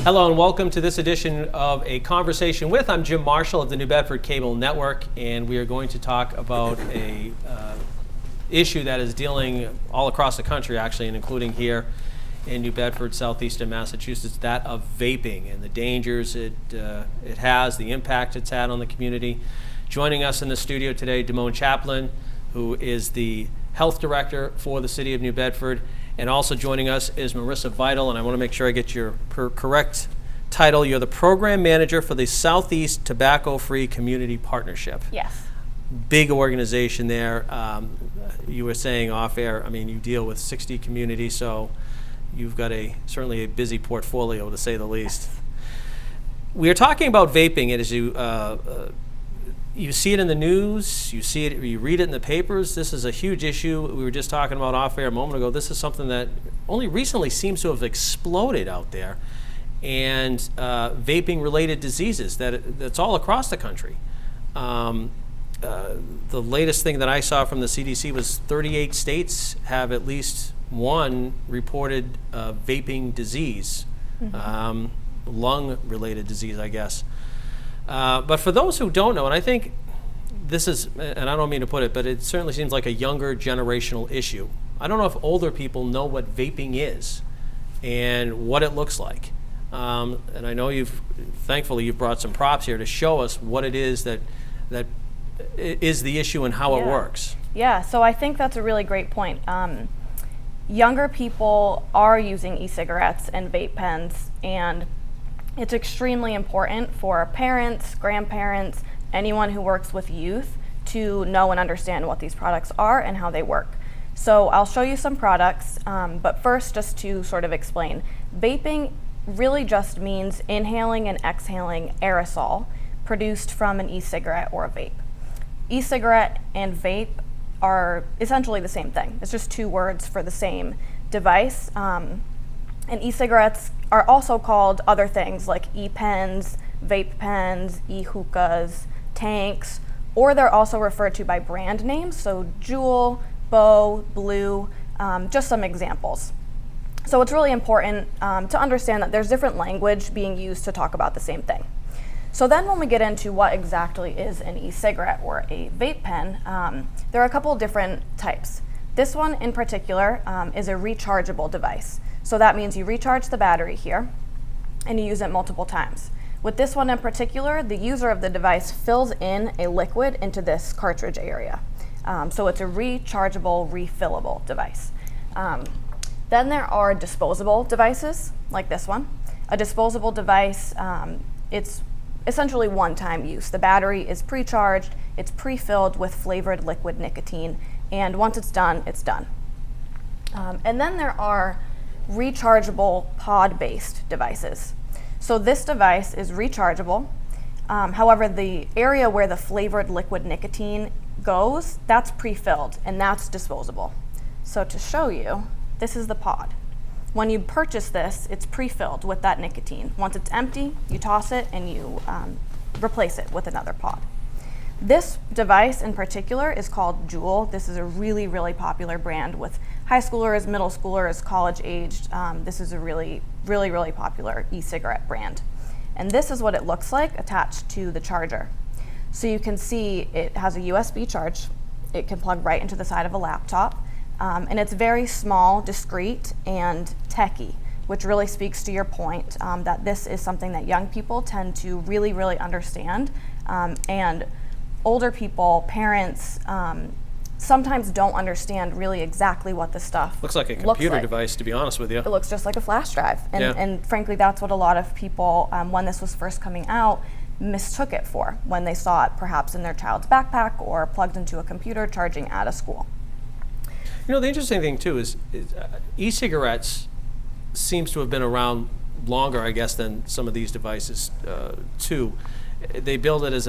Hello and welcome to this edition of A Conversation With. I'm Jim Marshall of the New Bedford Cable Network, and we are going to talk about a issue that is dealing all across the country, actually, and including here in New Bedford, southeastern Massachusetts, that of vaping and the dangers it has, the impact it's had on the community. Joining us in the studio today, Damone Chaplin, who is the health director for the city of New Bedford. And also joining us is Morissa Vital, and I want to make sure I get your correct title. You're the program manager for the Southeast Tobacco-Free Community Partnership. Yes. Big organization there. You were saying off air, I mean, you deal with 60 communities, so you've got certainly a busy portfolio, to say the least. Yes. We are talking about vaping, and as you see it in the news, you read it in the papers. This is a huge issue. We were just talking about off air a moment ago. This is something that only recently seems to have exploded out there, and vaping-related diseases that's all across the country. The latest thing that I saw from the CDC was 38 states have at least one reported vaping disease, lung-related disease, I guess. But for those who don't know, and I think this is, and I don't mean to put it, but it certainly seems like a younger generational issue. I don't know if older people know what vaping is and what it looks like. And I know thankfully you've brought some props here to show us what it is that is the issue and how it works. Yeah, so I think that's a really great point. Younger people are using e-cigarettes and vape pens, and it's extremely important for parents, grandparents, anyone who works with youth to know and understand what these products are and how they work. So I'll show you some products, but first, just to sort of explain, vaping really just means inhaling and exhaling aerosol produced from an e-cigarette or a vape. E-cigarette and vape are essentially the same thing. It's just two words for the same device. And e-cigarettes are also called other things like e-pens, vape pens, e-hookahs, tanks, or they're also referred to by brand names, so Joule, Bo, Blue, just some examples. So it's really important to understand that there's different language being used to talk about the same thing. So then when we get into what exactly is an e-cigarette or a vape pen, there are a couple of different types. This one in particular is a rechargeable device. So that means you recharge the battery here and you use it multiple times. With this one in particular, the user of the device fills in a liquid into this cartridge area. So it's a rechargeable, refillable device. Then there are disposable devices like this one. A disposable device, it's essentially one-time use. The battery is pre-charged, it's pre-filled with flavored liquid nicotine, and once it's done, it's done. And then there are rechargeable pod-based devices. So this device is rechargeable. However, the area where the flavored liquid nicotine goes, that's pre-filled, and that's disposable. So to show you, this is the pod. When you purchase this, it's pre-filled with that nicotine. Once it's empty, you toss it and you replace it with another pod. This device in particular is called Joule. This is a really, really popular brand with high schoolers, middle schoolers, college-aged. This is a really, really, really popular e-cigarette brand. And this is what it looks like attached to the charger. So you can see it has a USB charge. It can plug right into the side of a laptop. And it's very small, discreet, and techy, which really speaks to your point that this is something that young people tend to really, really understand. And older people, parents, sometimes don't understand really exactly what the stuff looks like a computer device, to be honest with you. It looks just like a flash drive. And frankly, that's what a lot of people, when this was first coming out, mistook it for, when they saw it perhaps in their child's backpack or plugged into a computer charging at a school. You know, the interesting thing, too, is e-cigarettes seems to have been around longer, I guess, than some of these devices, too. They build it as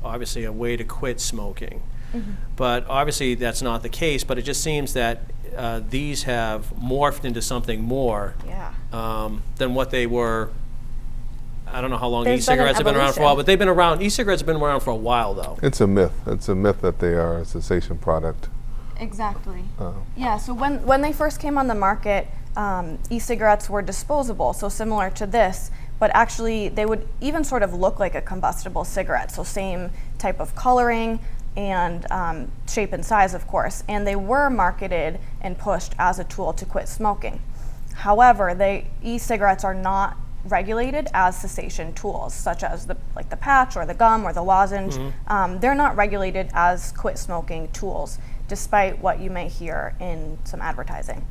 obviously a way to quit smoking. Mm-hmm. But obviously that's not the case, but it just seems that these have morphed into something more than what they were. I don't know how long e-cigarettes have been around for a while, but they've been around. E-cigarettes have been around for a while, though. It's a myth. It's a myth that they are a cessation product. Exactly. Yeah, so when they first came on the market, e-cigarettes were disposable, so similar to this, but actually they would even sort of look like a combustible cigarette, so same type of coloring and shape and size, of course, and they were marketed and pushed as a tool to quit smoking. However, e-cigarettes are not regulated as cessation tools, such as the patch or the gum or the lozenge. They're not regulated as quit smoking tools, despite what you may hear in some advertising.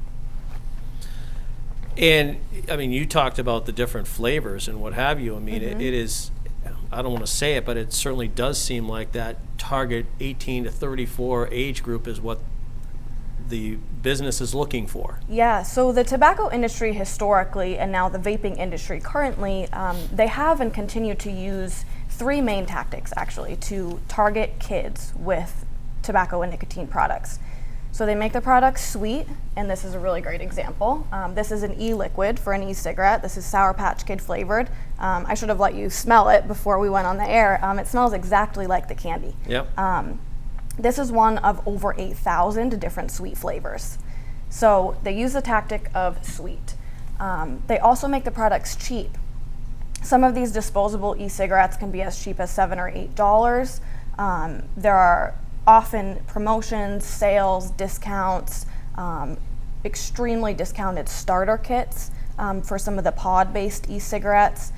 And I mean, you talked about the different flavors and what have you. I mean, it is, I don't want to say it, but it certainly does seem like that target 18 to 34 age group is what the business is looking for. Yeah, so the tobacco industry historically, and now the vaping industry currently, they have and continue to use three main tactics actually to target kids with tobacco and nicotine products. So they make the products sweet, and this is a really great example. This is an e-liquid for an e-cigarette. This is Sour Patch Kid flavored. I should have let you smell it before we went on the air. It smells exactly like the candy. Yep. This is one of over 8,000 different sweet flavors. So they use the tactic of sweet. They also make the products cheap. Some of these disposable e-cigarettes can be as cheap as $7 or $8. There are often promotions, sales, discounts, extremely discounted starter kits for some of the pod-based e-cigarettes,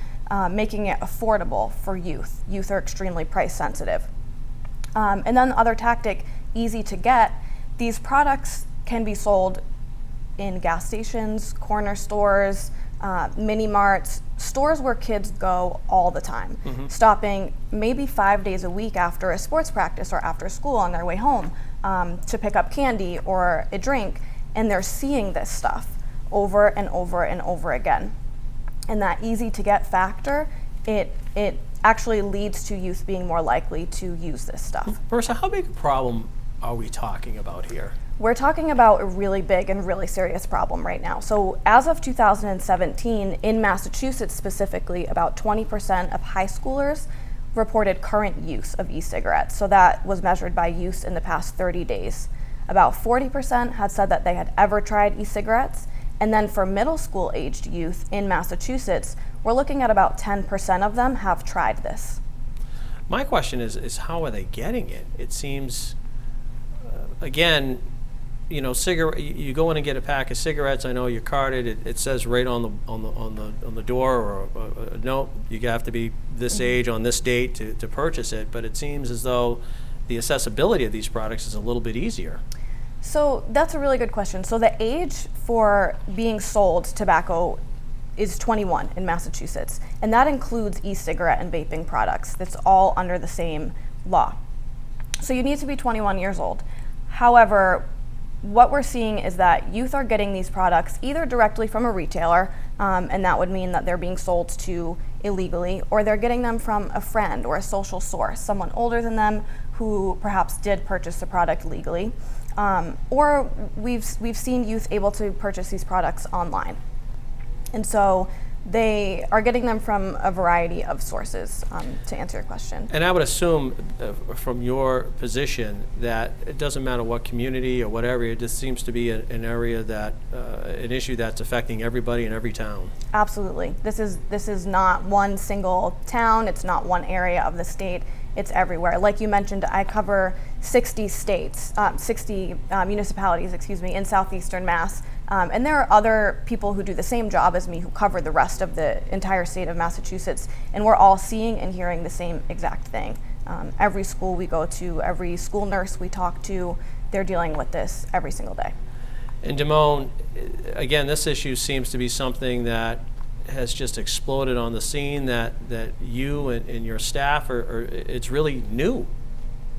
making it affordable for youth. Youth are extremely price sensitive. And then the other tactic, easy to get, these products can be sold in gas stations, corner stores, mini marts, stores where kids go all the time, stopping maybe 5 days a week after a sports practice or after school on their way home to pick up candy or a drink, and they're seeing this stuff over and over and over again. And that easy to get factor, it actually leads to youth being more likely to use this stuff. Morissa, how big a problem are we talking about here? We're talking about a really big and really serious problem right now. So as of 2017, in Massachusetts specifically, about 20% of high schoolers reported current use of e-cigarettes. So that was measured by use in the past 30 days. About 40% had said that they had ever tried e-cigarettes. And then for middle school aged youth in Massachusetts, we're looking at about 10% of them have tried this. My question is how are they getting it? It seems, again, you know, you go in and get a pack of cigarettes. I know you're carded. It says right on the door or a note, you have to be this age on this date to purchase it. But it seems as though the accessibility of these products is a little bit easier. So that's a really good question. So the age for being sold tobacco is 21 in Massachusetts, and that includes e-cigarette and vaping products. That's all under the same law. So you need to be 21 years old. However, what we're seeing is that youth are getting these products either directly from a retailer, and that would mean that they're being sold to illegally, or they're getting them from a friend or a social source, someone older than them who perhaps did purchase the product legally. Or we've seen youth able to purchase these products online. And so they are getting them from a variety of sources, to answer your question. And I would assume from your position that it doesn't matter what community or what area, it just seems to be an area that, an issue that's affecting everybody in every town. Absolutely. This is not one single town, it's not one area of the state, it's everywhere. Like you mentioned, I cover 60 states, 60 municipalities, in southeastern Mass. And there are other people who do the same job as me who cover the rest of the entire state of Massachusetts, and we're all seeing and hearing the same exact thing. Every school we go to, every school nurse we talk to, they're dealing with this every single day. And Damone, again, this issue seems to be something that has just exploded on the scene, that you and your staff it's really new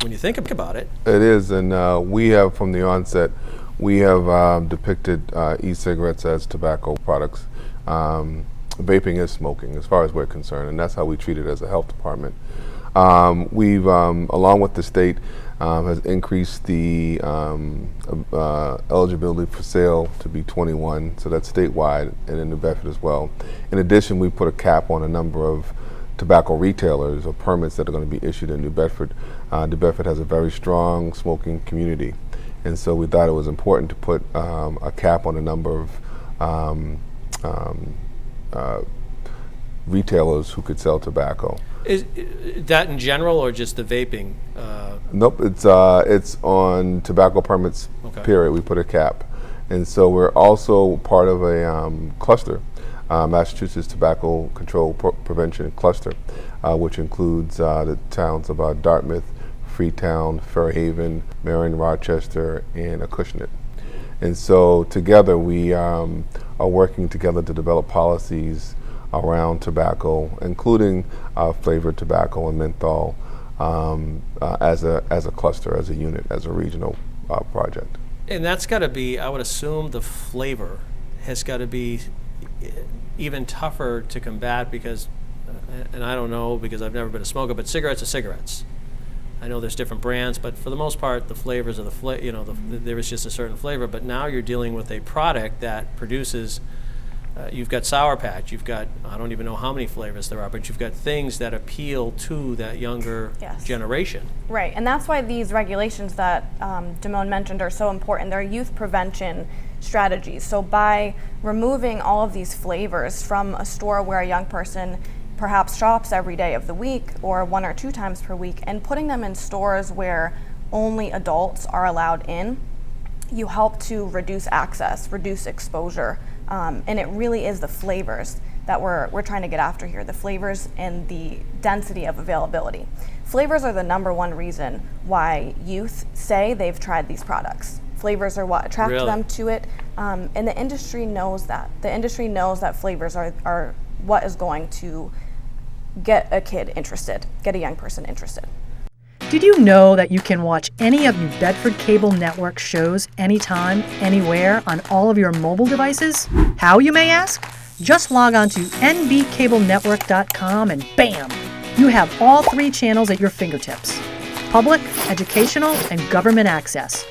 when you think about it. It is, and we have from the onset, we have depicted e-cigarettes as tobacco products. Vaping is smoking as far as we're concerned, and that's how we treat it as a health department. We've, along with the state, has increased the eligibility for sale to be 21, so that's statewide and in New Bedford as well. In addition, we put a cap on a number of tobacco retailers or permits that are going to be issued in New Bedford. New Bedford has a very strong smoking community, And so we thought it was important to put a cap on the number of retailers who could sell tobacco. Is that in general or just the vaping? Nope, it's on tobacco permits, Okay. period. We put a cap. And so we're also part of a cluster, Massachusetts Tobacco Control Prevention Cluster, which includes the towns of Dartmouth, Freetown, Fairhaven, Marion, Rochester, and Acushnet. And so together we are working together to develop policies around tobacco, including flavored tobacco and menthol, as a cluster, as a unit, as a regional project. And that's got to be, I would assume the flavor has got to be even tougher to combat because, and I don't know because I've never been a smoker, but cigarettes are cigarettes. I know there's different brands, but for the most part, the flavors are there is just a certain flavor. But now you're dealing with a product that produces. You've got Sour Patch. You've got I don't even know how many flavors there are, but you've got things that appeal to that younger Yes. generation. Right, and that's why these regulations that Damone mentioned are so important. They're youth prevention strategies. So by removing all of these flavors from a store where a young person perhaps shops every day of the week or 1 or 2 times per week and putting them in stores where only adults are allowed in, you help to reduce access, reduce exposure, and it really is the flavors that we're trying to get after here, the flavors and the density of availability. Flavors are the #1 reason why youth say they've tried these products. Flavors are what attract Really? them to it, and the industry knows that. The industry knows that flavors are what is going to get a kid interested, get a young person interested. Did you know that you can watch any of New Bedford Cable Network shows anytime, anywhere on all of your mobile devices? How, you may ask? Just log on to nbcablenetwork.com and bam! You have all 3 channels at your fingertips: public, educational, and government access.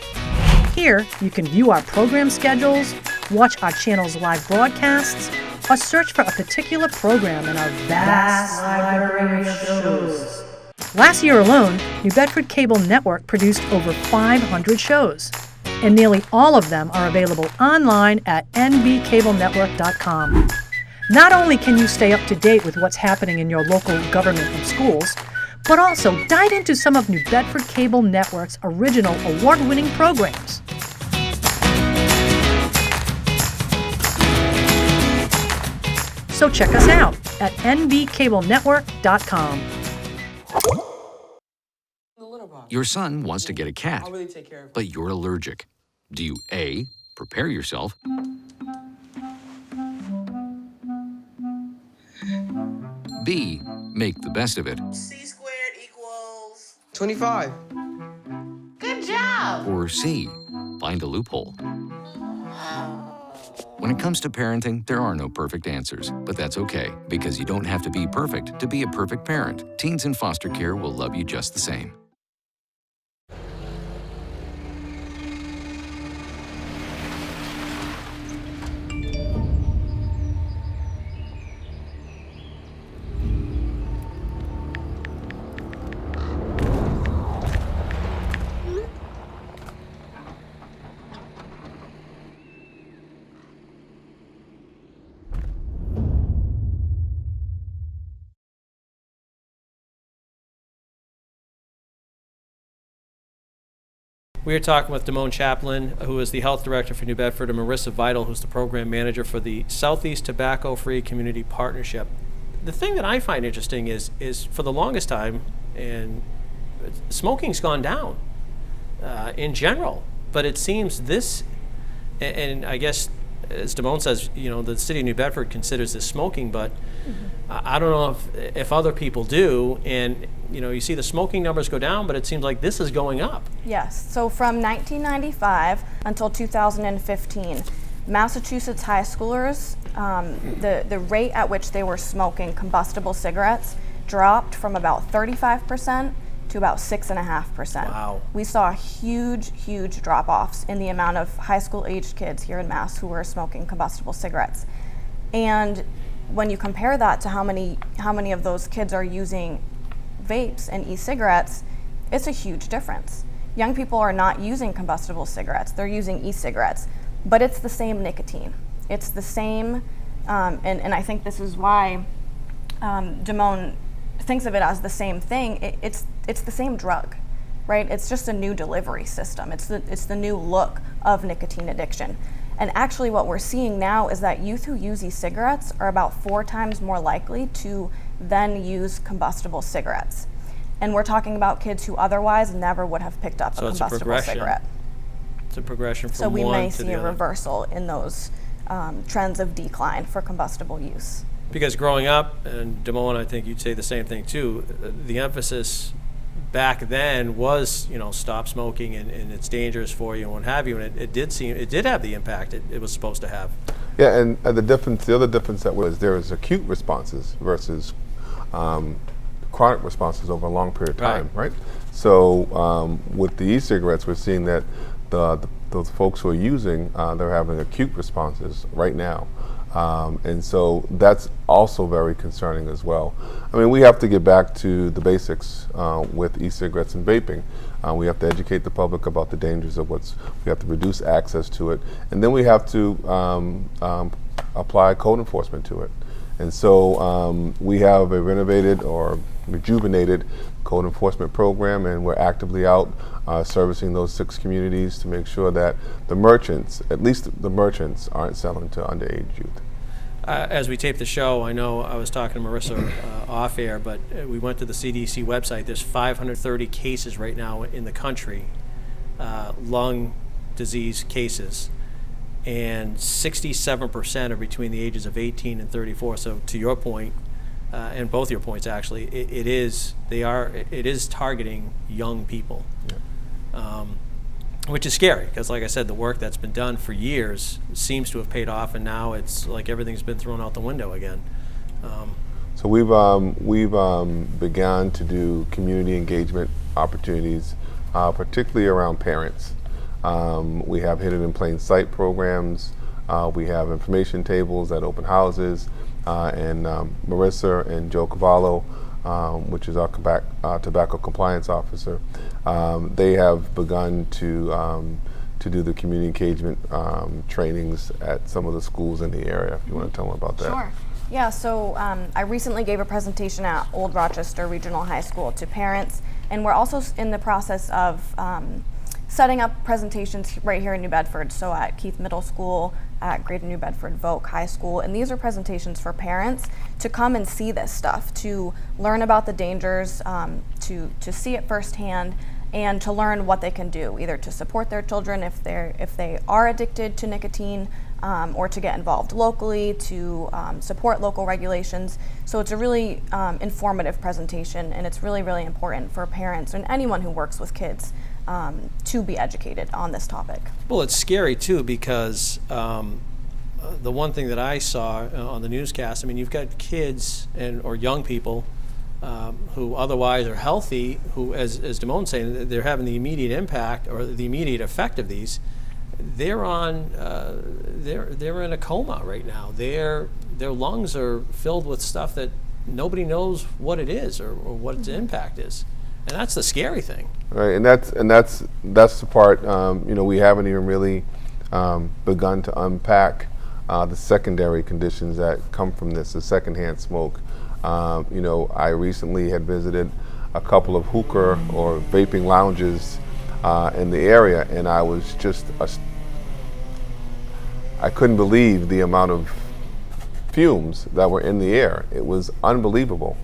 Here, you can view our program schedules, watch our channel's live broadcasts, or search for a particular program in our vast library of shows. Last year alone, New Bedford Cable Network produced over 500 shows, and nearly all of them are available online at nbcablenetwork.com. Not only can you stay up to date with what's happening in your local government and schools, but also dive into some of New Bedford Cable Network's original award-winning programs. So check us out at nbcablenetwork.com. Your son wants to get a cat, but you're allergic. Do you A, prepare yourself, B, make the best of it, C squared equals 25. Good job! or C, find a loophole? When it comes to parenting, there are no perfect answers, but that's okay, because you don't have to be perfect to be a perfect parent. Teens in foster care will love you just the same. We are talking with Damone Chaplin, who is the health director for New Bedford, and Morissa Vital, who's the program manager for the Southeast Tobacco-Free Community Partnership. The thing that I find interesting is for the longest time, and smoking's gone down in general, but it seems this, and I guess as Damone says, the city of New Bedford considers this smoking, but I don't know if other people do, and you see the smoking numbers go down, but it seems like this is going up. Yes, so from 1995 until 2015, Massachusetts high schoolers, the rate at which they were smoking combustible cigarettes dropped from about 35% to about 6.5%. Wow. We saw huge drop-offs in the amount of high school aged kids here in Mass who were smoking combustible cigarettes. And when you compare that to how many of those kids are using vapes and e-cigarettes, it's a huge difference. young people are not using combustible cigarettes, they're using e-cigarettes, but it's the same nicotine. It's the same, and I think this is why Damone thinks of it as the same thing. It's the same drug, right? It's just a new delivery system. It's the new look of nicotine addiction. And actually what we're seeing now is that youth who use e-cigarettes are about 4 times more likely to then use combustible cigarettes. And we're talking about kids who otherwise never would have picked up a combustible cigarette. It's a progression from So we one may to see the a other. reversal in those trends of decline for combustible use. Because growing up, and Damone, I think you'd say the same thing too, the emphasis back then was, stop smoking and it's dangerous for you and what have you, and it did have the impact it was supposed to have. Yeah, and the other difference that was there is acute responses versus chronic responses over a long period of time, right? So with the e-cigarettes, we're seeing that those folks who are using, they're having acute responses right now. And so that's also very concerning as well. I mean, we have to get back to the basics with e-cigarettes and vaping. We have to educate the public about the dangers of we have to reduce access to it, and then we have to apply code enforcement to it. And so we have a renovated or rejuvenated code enforcement program, and we're actively out servicing those 6 communities to make sure that the merchants, at least the merchants, aren't selling to underage youth. As we tape the show, I know I was talking to Morissa off air, but we went to the CDC website. There's 530 cases right now in the country, lung disease cases, and 67% are between the ages of 18 and 34. So to your point, and both your points actually, it is targeting young people, which is scary because, like I said, the work that's been done for years seems to have paid off, and now it's like everything's been thrown out the window again. So we've begun to do community engagement opportunities, particularly around parents. We have hidden in plain sight programs. We have information tables at open houses, and Morissa and Joe Cavallo, which is our tobacco compliance officer, they have begun to do the community engagement trainings at some of the schools in the area. If you want to tell them about that. Sure. Yeah, so I recently gave a presentation at Old Rochester Regional High School to parents, and we're also in the process of setting up presentations right here in New Bedford, so at Keith Middle School, at Greater New Bedford Voc High School, and these are presentations for parents to come and see this stuff, to learn about the dangers, to see it firsthand, and to learn what they can do, either to support their children if they are addicted to nicotine, or to get involved locally, to support local regulations. So it's a really informative presentation, and it's really, really important for parents and anyone who works with kids to be educated on this topic. Well, it's scary too because the one thing that I saw on the newscast, I mean, you've got kids or young people who otherwise are healthy, who, as Damone's saying, they're having the immediate impact or the immediate effect of these. They're in a coma right now. Their lungs are filled with stuff that nobody knows what it is or what its impact is, and that's the scary thing. Right, and that's the part. We haven't even really begun to unpack the secondary conditions that come from this, the secondhand smoke. I recently had visited a couple of hookah or vaping lounges in the area, and I was just I couldn't believe the amount of fumes that were in the air. It was unbelievable.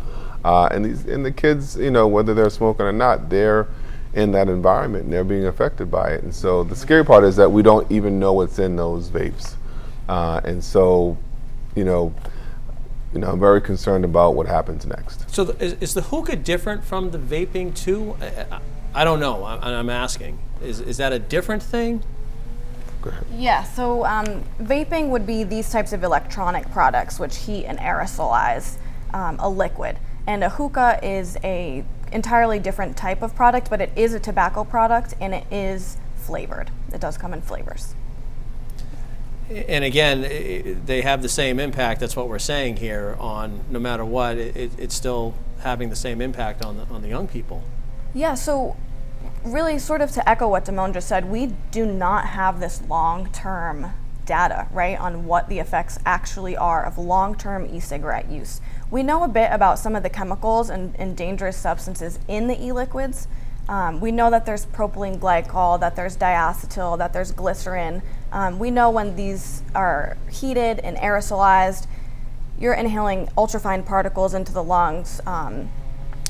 And the kids, whether they're smoking or not, they're in that environment and they're being affected by it. And so the scary part is that we don't even know what's in those vapes. And so, I'm very concerned about what happens next. So is the hookah different from the vaping too? I don't know. I'm asking. Is that a different thing? Go ahead. Yeah, so vaping would be these types of electronic products which heat and aerosolize a liquid. And a hookah is a entirely different type of product, but it is a tobacco product and it is flavored. It does come in flavors. And again, they have the same impact. That's what we're saying here. On no matter what, it's still having the same impact on the young people. Yeah, so really sort of to echo what Damone just said, we do not have this long-term data, right, on what the effects actually are of long-term e-cigarette use. We know a bit about some of the chemicals and dangerous substances in the e-liquids. We know that there's propylene glycol, that there's diacetyl, that there's glycerin. We know when these are heated and aerosolized, you're inhaling ultrafine particles into the lungs.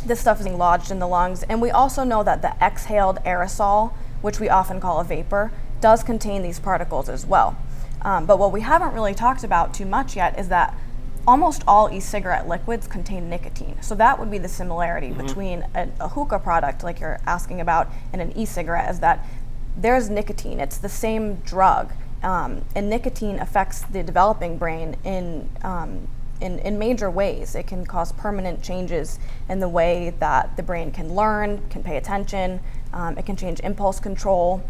This stuff is being lodged in the lungs. And we also know that the exhaled aerosol, which we often call a vapor, does contain these particles as well. But what we haven't really talked about too much yet is that almost all e-cigarette liquids contain nicotine. So that would be the similarity between a hookah product, like you're asking about, and an e-cigarette, is that there's nicotine. It's the same drug. And nicotine affects the developing brain in major ways. It can cause permanent changes in the way that the brain can learn, can pay attention. It can change impulse control.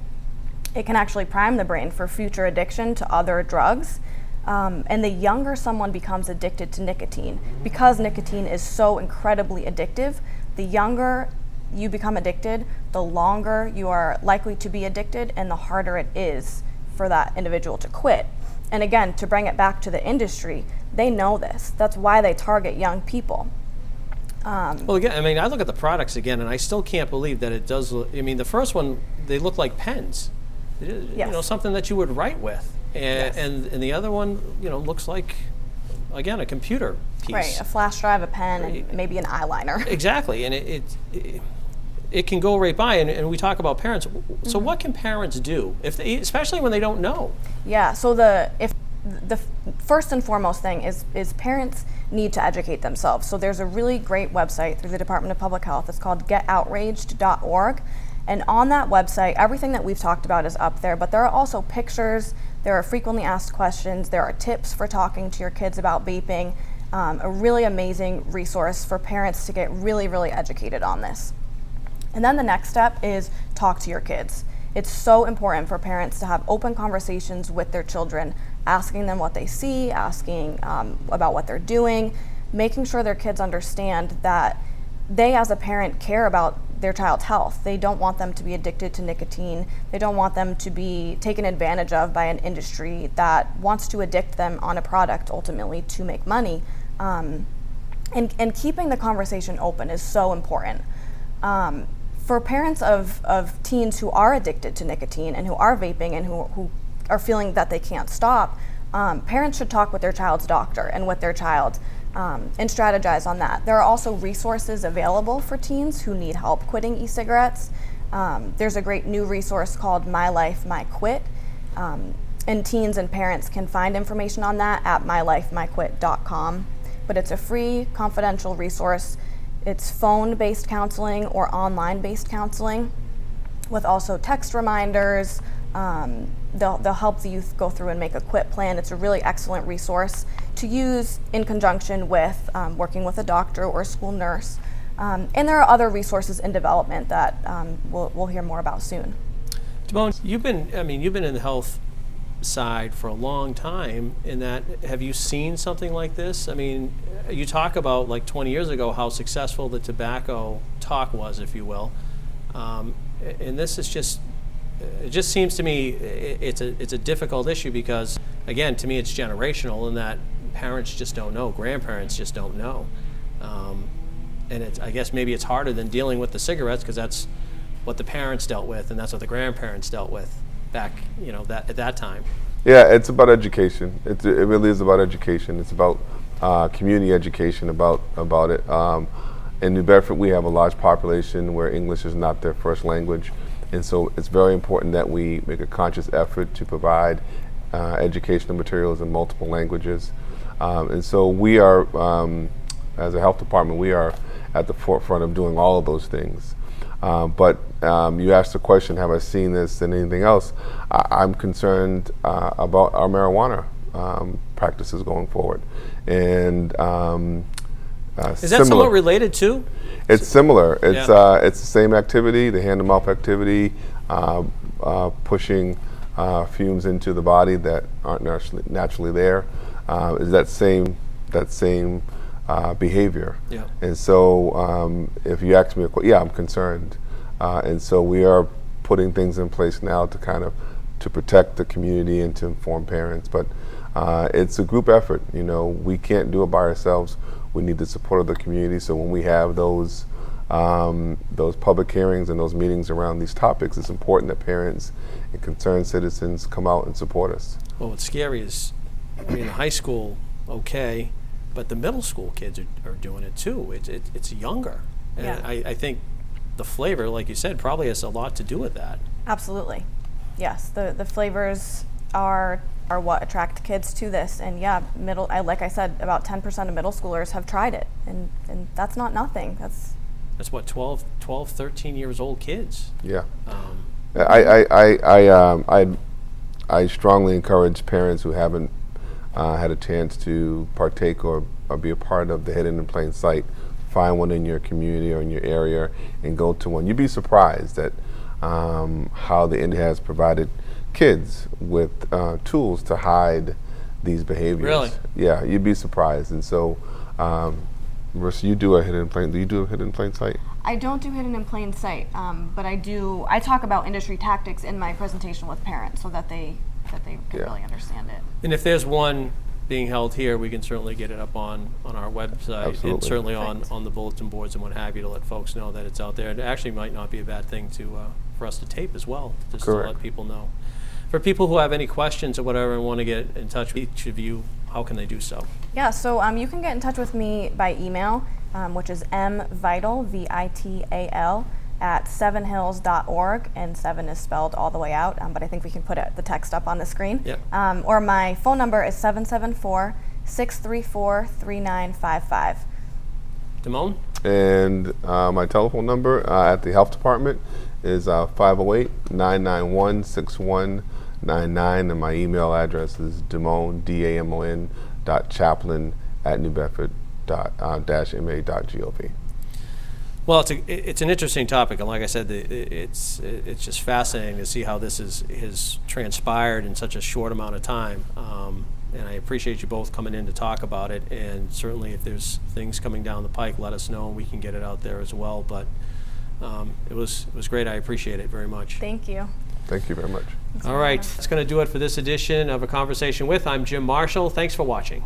It can actually prime the brain for future addiction to other drugs. And the younger someone becomes addicted to nicotine, because nicotine is so incredibly addictive, the younger you become addicted, the longer you are likely to be addicted, and the harder it is for that individual to quit. And again, to bring it back to the industry, they know this. That's why they target young people. Well, again, I mean, I look at the products again, and I still can't believe that it does. I mean, the first one, they look like pens. You know, something that you would write with. And the other one, you know, looks like, again, a computer piece. Right, a flash drive, a pen, and maybe an eyeliner. Exactly, and it can go right by. And we talk about parents. So what can parents do, if they, especially when they don't know? Yeah. So the first and foremost thing is parents need to educate themselves. So there's a really great website through the Department of Public Health. It's called getoutraged.org. And on that website, everything that we've talked about is up there, but there are also pictures, there are frequently asked questions, there are tips for talking to your kids about vaping, a really amazing resource for parents to get really, really educated on this. And then the next step is talk to your kids. It's so important for parents to have open conversations with their children, asking them what they see, asking about what they're doing, making sure their kids understand that they as a parent care about their child's health. They don't want them to be addicted to nicotine. They don't want them to be taken advantage of by an industry that wants to addict them on a product ultimately to make money. And keeping the conversation open is so important. For parents of teens who are addicted to nicotine and who are vaping and who are feeling that they can't stop, parents should talk with their child's doctor and with their child and strategize on that. There are also resources available for teens who need help quitting e-cigarettes. There's a great new resource called My Life, My Quit, and teens and parents can find information on that at mylifemyquit.com. But it's a free, confidential resource. It's phone-based counseling or online-based counseling with also text reminders. They'll help the youth go through and make a quit plan. It's a really excellent resource to use in conjunction with working with a doctor or a school nurse. And there are other resources in development that we'll hear more about soon. Damone, you've been in the health side for a long time. In that, have you seen something like this? I mean, you talk about like 20 years ago how successful the tobacco talk was, if you will, and this is just. It just seems to me it's a difficult issue because, again, to me it's generational in that parents just don't know, grandparents just don't know, and I guess maybe it's harder than dealing with the cigarettes because that's what the parents dealt with and that's what the grandparents dealt with back, you know, at that time. Yeah, it's about education. It really is about education. It's about community education about it. In New Bedford, we have a large population where English is not their first language. And so it's very important that we make a conscious effort to provide educational materials in multiple languages. And so we are, as a health department, we are at the forefront of doing all of those things. But you asked the question, have I seen this and anything else? I'm concerned about our marijuana practices going forward. And is that somewhat related too? It's similar. It's it's the same activity, the hand-to-mouth activity, pushing fumes into the body that aren't naturally there. Is that same behavior? Yeah. And so, if you ask me, I'm concerned. And so we are putting things in place now to kind of to protect the community and to inform parents. But it's a group effort. You know, we can't do it by ourselves. We need the support of the community. So when we have those public hearings and those meetings around these topics, it's important that parents and concerned citizens come out and support us. Well, what's scary is, I mean, high school, okay, but the middle school kids are doing it too. It's younger. And Yeah. I think the flavor, like you said, probably has a lot to do with that. Absolutely. Yes, the flavors are what attract kids to this. And yeah, like I said, about 10% of middle schoolers have tried it. And that's not nothing. That's what, 12, 13 years old kids. Yeah. I strongly encourage parents who haven't had a chance to partake or be a part of the Hidden in Plain Sight, find one in your community or in your area and go to one. You'd be surprised at how the industry has provided kids with tools to hide these behaviors. Really? Yeah, you'd be surprised. And so, Marissa, you do a Hidden in Plain. Do you do a Hidden in Plain Sight? I don't do Hidden in Plain Sight, but I talk about industry tactics in my presentation with parents so that they can really understand it. And if there's one being held here, we can certainly get it up on our website. Absolutely. And certainly on the bulletin boards and what have you to let folks know that it's out there. It actually might not be a bad thing for us to tape as well, just Correct. to let people know. For people who have any questions or whatever and want to get in touch with each of you, how can they do so? Yeah, so you can get in touch with me by email, which is mvital, V-I-T-A-L, at sevenhills.org, and 7 is spelled all the way out, but I think we can put the text up on the screen. Yep. Or my phone number is 774-634-3955. Damone? And my telephone number at the health department is 508-991-6199, and my email address is damon, D-A-M-O-N, .chaplain@newbedford-ma.gov. Well, it's an interesting topic, and like I said, it's just fascinating to see how this has transpired in such a short amount of time. And I appreciate you both coming in to talk about it. And certainly, if there's things coming down the pike, let us know, and we can get it out there as well. But it was great. I appreciate it very much. Thank you. Thank you very much. All right, that's going to do it for this edition of A Conversation With. I'm Jim Marshall. Thanks for watching.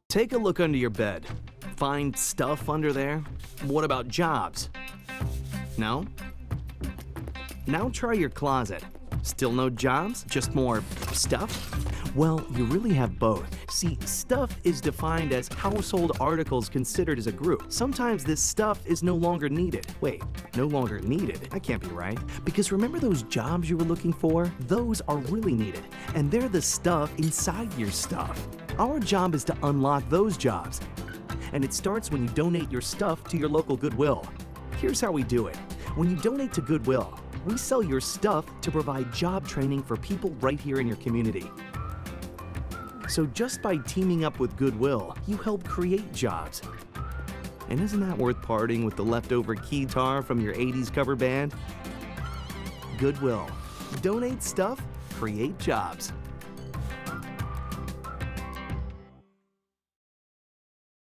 Take a look under your bed. Find stuff under there? What about jobs? No? Now try your closet. Still no jobs? Just more stuff? Well, you really have both. See, stuff is defined as household articles considered as a group. Sometimes this stuff is no longer needed. Wait, no longer needed? That can't be right. Because remember those jobs you were looking for? Those are really needed. And they're the stuff inside your stuff. Our job is to unlock those jobs. And it starts when you donate your stuff to your local Goodwill. Here's how we do it. When you donate to Goodwill, we sell your stuff to provide job training for people right here in your community. So just by teaming up with Goodwill, you help create jobs. And isn't that worth parting with the leftover keytar from your 80s cover band? Goodwill. Donate stuff, create jobs.